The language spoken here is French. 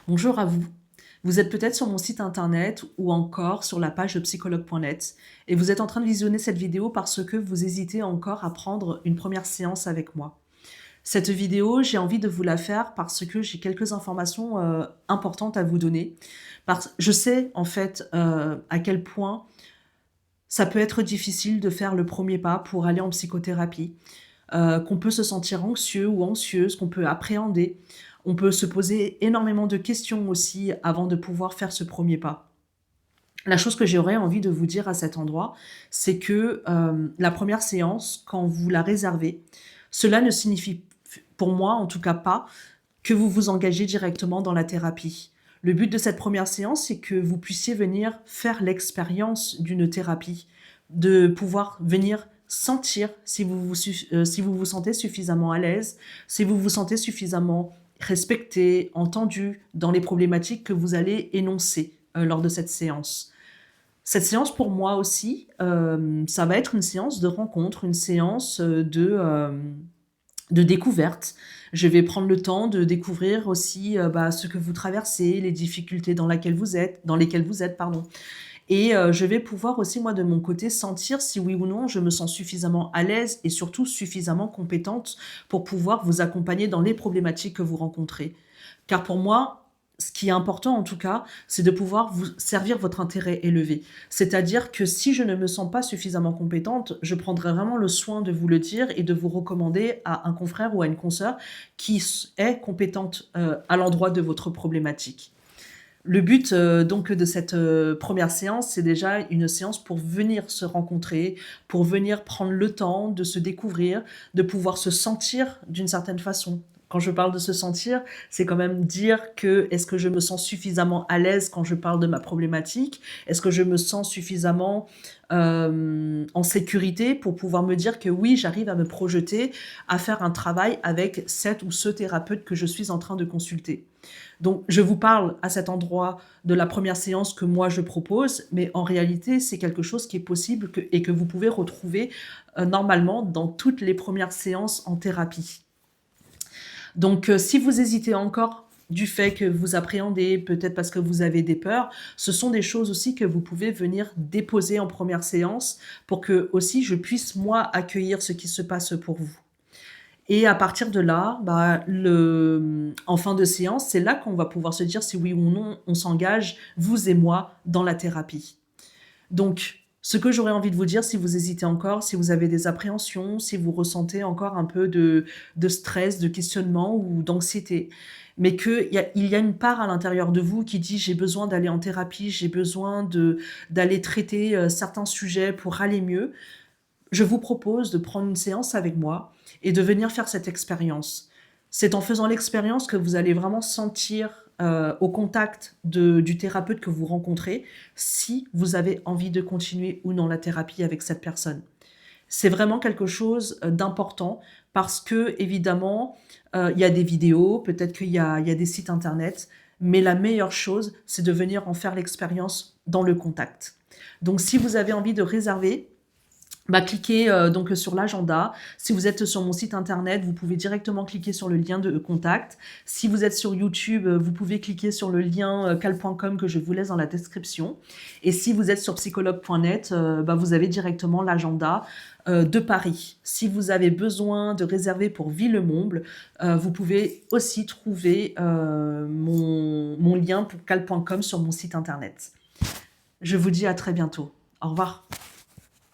Bonjour à vous. Vous êtes peut-être sur mon site internet ou encore sur la page de psychologue.net et vous êtes en train de visionner cette vidéo parce que vous hésitez encore à prendre une première séance avec moi. Cette vidéo, j'ai envie de vous la faire parce que j'ai quelques informations importantes à vous donner. Je sais en fait à quel point ça peut être difficile de faire le premier pas pour aller en psychothérapie, qu'on peut se sentir anxieux ou anxieuse, qu'on peut appréhender. On peut se poser énormément de questions aussi avant de pouvoir faire ce premier pas. La chose que j'aurais envie de vous dire à cet endroit, c'est que la première séance, quand vous la réservez, cela ne signifie pour moi en tout cas pas que vous vous engagez directement dans la thérapie. Le but de cette première séance, c'est que vous puissiez venir faire l'expérience d'une thérapie, de pouvoir venir sentir si vous vous sentez suffisamment à l'aise, si vous vous sentez suffisamment respecté, entendu dans les problématiques que vous allez énoncer lors de cette séance. Cette séance, pour moi aussi, ça va être une séance de rencontre, une séance de découverte. Je vais prendre le temps de découvrir aussi ce que vous traversez, les difficultés dans lesquelles vous êtes, pardon. Et je vais pouvoir aussi, moi, de mon côté, sentir si oui ou non je me sens suffisamment à l'aise et surtout suffisamment compétente pour pouvoir vous accompagner dans les problématiques que vous rencontrez. Car pour moi, ce qui est important en tout cas, c'est de pouvoir vous servir votre intérêt élevé. C'est-à-dire que si je ne me sens pas suffisamment compétente, je prendrai vraiment le soin de vous le dire et de vous recommander à un confrère ou à une consoeur qui est compétente à l'endroit de votre problématique. Le but donc de cette première séance, c'est déjà une séance pour venir se rencontrer, pour venir prendre le temps de se découvrir, de pouvoir se sentir d'une certaine façon. Quand je parle de se sentir, c'est quand même dire que est-ce que je me sens suffisamment à l'aise quand je parle de ma problématique? Est-ce que je me sens suffisamment en sécurité pour pouvoir me dire que oui, j'arrive à me projeter, à faire un travail avec cette ou ce thérapeute que je suis en train de consulter. Donc, je vous parle à cet endroit de la première séance que moi je propose, mais en réalité, c'est quelque chose qui est possible et que vous pouvez retrouver normalement dans toutes les premières séances en thérapie. Donc, si vous hésitez encore du fait que vous appréhendez, peut-être parce que vous avez des peurs, ce sont des choses aussi que vous pouvez venir déposer en première séance pour que aussi je puisse moi accueillir ce qui se passe pour vous. Et à partir de là, en fin de séance, c'est là qu'on va pouvoir se dire si oui ou non on s'engage, vous et moi, dans la thérapie. Donc, ce que j'aurais envie de vous dire, si vous hésitez encore, si vous avez des appréhensions, si vous ressentez encore un peu de stress, de questionnement ou d'anxiété, mais il y a une part à l'intérieur de vous qui dit j'ai besoin d'aller en thérapie, j'ai besoin d'aller traiter certains sujets pour aller mieux, je vous propose de prendre une séance avec moi et de venir faire cette expérience. C'est en faisant l'expérience que vous allez vraiment sentir au contact du thérapeute que vous rencontrez si vous avez envie de continuer ou non la thérapie avec cette personne. C'est vraiment quelque chose d'important parce que, évidemment, il y a des vidéos, peut-être qu'il y a des sites internet, mais la meilleure chose, c'est de venir en faire l'expérience dans le contact. Donc, si vous avez envie de réserver, cliquez donc sur l'agenda. Si vous êtes sur mon site internet, vous pouvez directement cliquer sur le lien de contact. Si vous êtes sur YouTube, vous pouvez cliquer sur le lien cal.com que je vous laisse dans la description. Et si vous êtes sur psychologue.net, vous avez directement l'agenda de Paris. Si vous avez besoin de réserver pour Villemomble, vous pouvez aussi trouver mon lien pour cal.com sur mon site internet. Je vous dis à très bientôt. Au revoir.